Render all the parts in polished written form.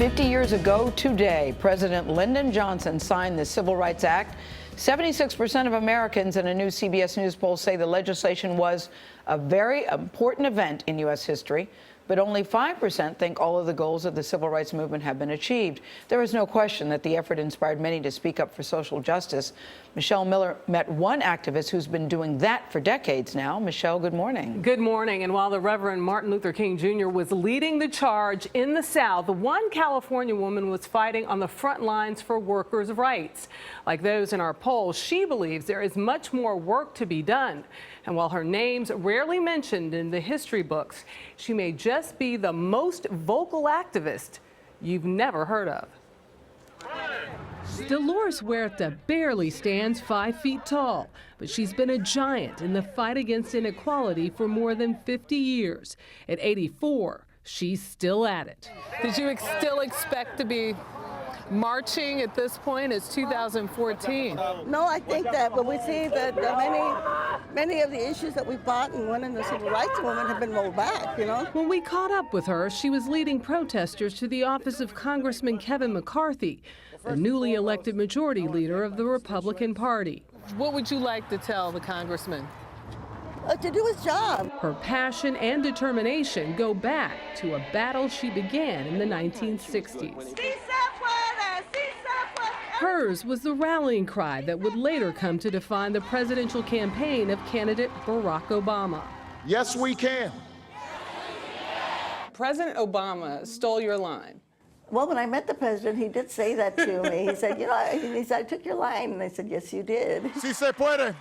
50 years ago today, President Lyndon Johnson signed the Civil Rights Act. 76% of Americans in a new CBS News poll say the legislation was a very important event in U.S. history, but only 5% think all of the goals of the civil rights movement have been achieved. There is no question that the effort inspired many to speak up for social justice. Michelle Miller met one activist who's been doing that for decades now. Michelle, good morning. Good morning. And while the Reverend Martin Luther King Jr. was leading the charge in the South, one California woman was fighting on the front lines for workers' rights. Like those in our poll, she believes there is much more work to be done. And while her name's rarely mentioned in the history books, she may just be the most vocal activist you've never heard of. Dolores Huerta barely stands 5 feet tall, but she's been a giant in the fight against inequality for more than 50 years. At 84, she's still at it. Did you still expect to be marching at this point? It's 2014. No, I think that, but we see that many of the issues that we fought and won in the civil rights movement have been rolled back, you know? When we caught up with her, she was leading protesters to the office of Congressman Kevin McCarthy, the newly elected majority leader of the Republican Party. What would you like to tell the congressman? To do his job. Her passion and determination go back to a battle she began in the 1960s. Hers was the rallying cry that would later come to define the presidential campaign of candidate Barack Obama. Yes, we can. President Obama stole your line. Well, when I met the president, he did say that to me. He said, he said, I took your line. And I said, yes, you did. Si se puede.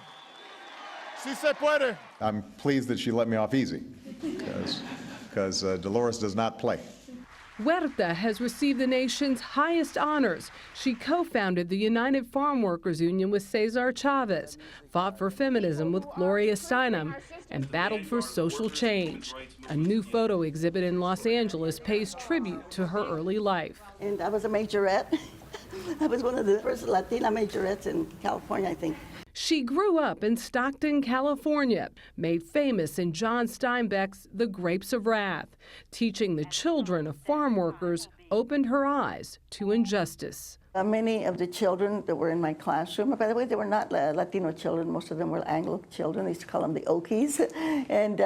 Si se puede. I'm pleased that she let me off easy because Dolores does not play. Huerta has received the nation's highest honors. She co-founded the United Farm Workers Union with Cesar Chavez, fought for feminism with Gloria Steinem, and battled for social change. A new photo exhibit in Los Angeles pays tribute to her early life. And I was a majorette. I was one of the first Latina majorettes in California, I think. She grew up in Stockton, California, made famous in John Steinbeck's The Grapes of Wrath. Teaching the children of farm workers opened her eyes to injustice. Many of the children that were in my classroom, by the way, they were not Latino children. Most of them were Anglo children. They used to call them the Okies. And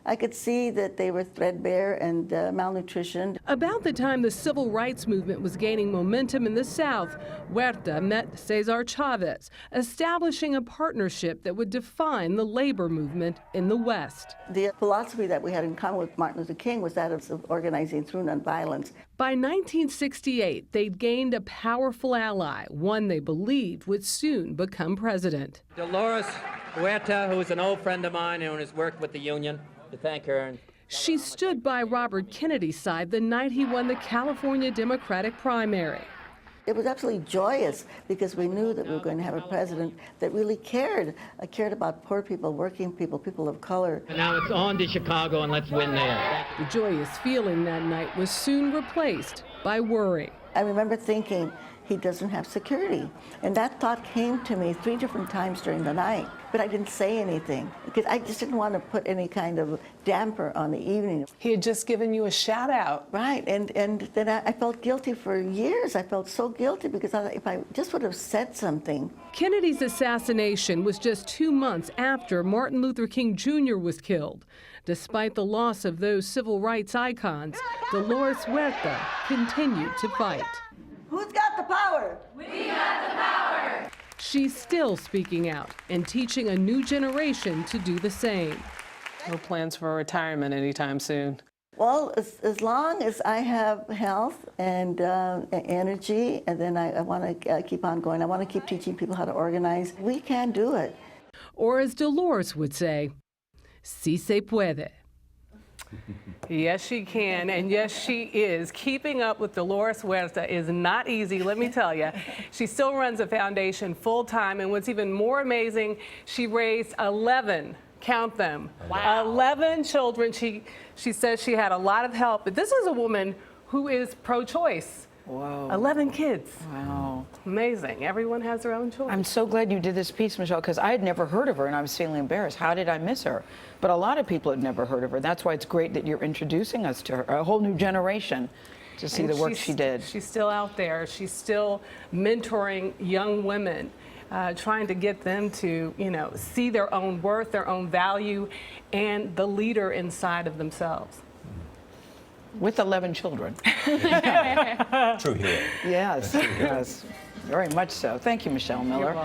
I could see that they were threadbare and malnutritioned. About the time the civil rights movement was gaining momentum in the South, Huerta met Cesar Chavez, establishing a partnership that would define the labor movement in the West. The philosophy that we had in common with Martin Luther King was that of organizing through nonviolence. By 1968, they'd gained a powerful ally, one they believed would soon become president. Dolores Huerta, who is an old friend of mine and has worked with the union, to thank her. She stood by Robert Kennedy's side the night he won the California Democratic primary. It was absolutely joyous because we knew that we were going to have a president that really cared about poor people, working people, people of color. And now it's on to Chicago, and let's win there. The joyous feeling that night was soon replaced by worry. I remember thinking, he doesn't have security. And that thought came to me 3 different times during the night. But I didn't say anything because I just didn't want to put any kind of damper on the evening. He had just given you a shout out. Right, and then I felt guilty for years. I felt so guilty because if I just would have said something. Kennedy's assassination was just 2 months after Martin Luther King Jr. was killed. Despite the loss of those civil rights icons, Dolores Huerta continued to fight. Who's got the power? We got the power! She's still speaking out and teaching a new generation to do the same. No plans for retirement anytime soon. Well, as long as I have health and energy, and then I want to keep on going. I want to keep teaching people how to organize. We can do it. Or as Dolores would say, si se puede. Yes, she can, and yes, she is. Keeping up with Dolores Huerta is not easy, let me tell you. She still runs a foundation full-time, and what's even more amazing, she raised 11, count them, wow. 11 children. She says she had a lot of help, but this is a woman who is pro-choice. Whoa. 11 kids. Wow. Amazing. Everyone has their own choice. I'm so glad you did this piece, Michelle, because I had never heard of her and I was feeling embarrassed. How did I miss her? But a lot of people had never heard of her. That's why it's great that you're introducing us to her, a whole new generation. to see And the work she did. She's still out there. She's still mentoring young women, trying to get them to, see their own worth, their own value, and the leader inside of themselves. With 11 children. True hero. Yes, yes, very much so. Thank you, Michelle Miller. welcome.